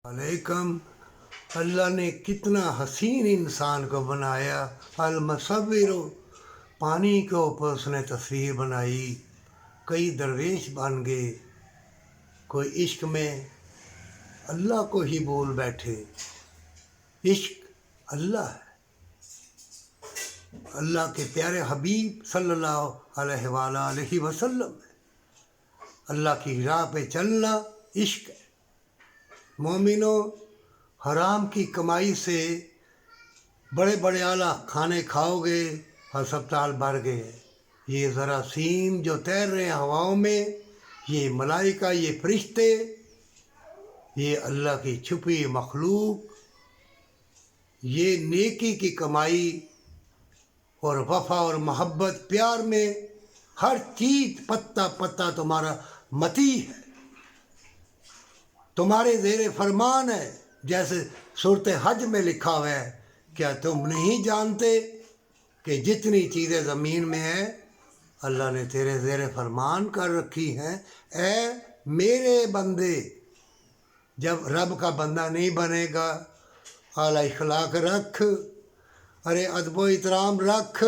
अलैकम। अल्लाह ने कितना हसीन इंसान को बनाया। अलमसविर, पानी के ऊपर उसने तस्वीर बनाई। कई दरवेश बन गए, कोई इश्क में अल्लाह को ही बोल बैठे। इश्क अल्लाह है, अल्लाह के प्यारे हबीब सल्लल्लाहु अलैहि वसल्लम है। अल्लाह की राह पे चलना इश्क है। मोमिनो, हराम की कमाई से बड़े बड़े आला खाने खाओगे, हस्पताल भर गए। ये ज़रासीम जो तैर रहे हैं हवाओं में, ये मलाइका, ये फरिश्ते, ये अल्लाह की छुपी मखलूक, ये नेकी की कमाई और वफा और मोहब्बत प्यार में हर चीज़ पत्ता पत्ता तुम्हारा मती है, तुम्हारे ज़ेरे फरमान है। जैसे सूरत हज में लिखा हुआ है, क्या तुम नहीं जानते कि जितनी चीज़ें ज़मीन में हैं अल्लाह ने तेरे ज़ेरे फरमान कर रखी हैं। ऐ मेरे बंदे, जब रब का बंदा नहीं बनेगा, आला इखलाक रख, अरे अदब इतराम रख,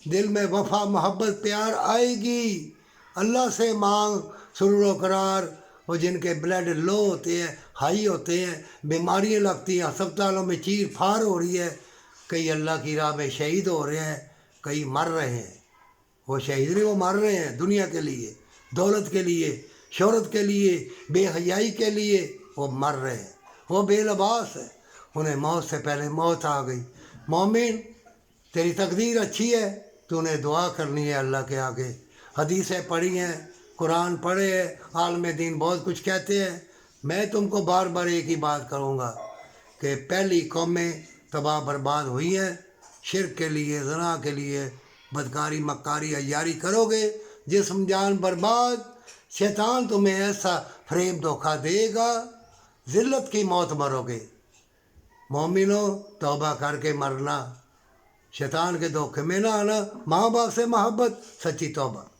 दिल में वफा मोहब्बत प्यार आएगी। अल्लाह से मांग सुरूर करार। वो जिनके ब्लड लो होते हैं, हाई होते हैं, बीमारियाँ लगती हैं, अस्पतालों में चीर फाड़ हो रही है, कई अल्लाह की राह में शहीद हो रहे हैं, कई मर रहे हैं। वो शहीद नहीं, वो मर रहे हैं दुनिया के लिए, दौलत के लिए, शोहरत के लिए, बेहयाई के लिए वो मर रहे हैं। वो बेलबास है, उन्हें मौत से पहले मौत आ गई। मोमिन, तेरी तकदीर अच्छी है, तूने दुआ करनी है अल्लाह के आगे। हदीसें पढ़ी हैं, कुरान पढ़े हैं, आलम दीन बहुत कुछ कहते हैं। मैं तुमको बार बार एक ही बात करूँगा कि पहली कौमें तबाह बर्बाद हुई हैं शिर्क के लिए, ज़ना के लिए, बदकारी मक्कारी अय्यारी करोगे, जिस्म जान बर्बाद। शैतान तुम्हें ऐसा फ्रेब धोखा देगा, ज़िल्लत की मौत मरोगे। मोमिनो, तौबा करके मरना, शैतान के धोखे में ना आना, माँ बाप से मोहब्बत, सच्ची तौबा।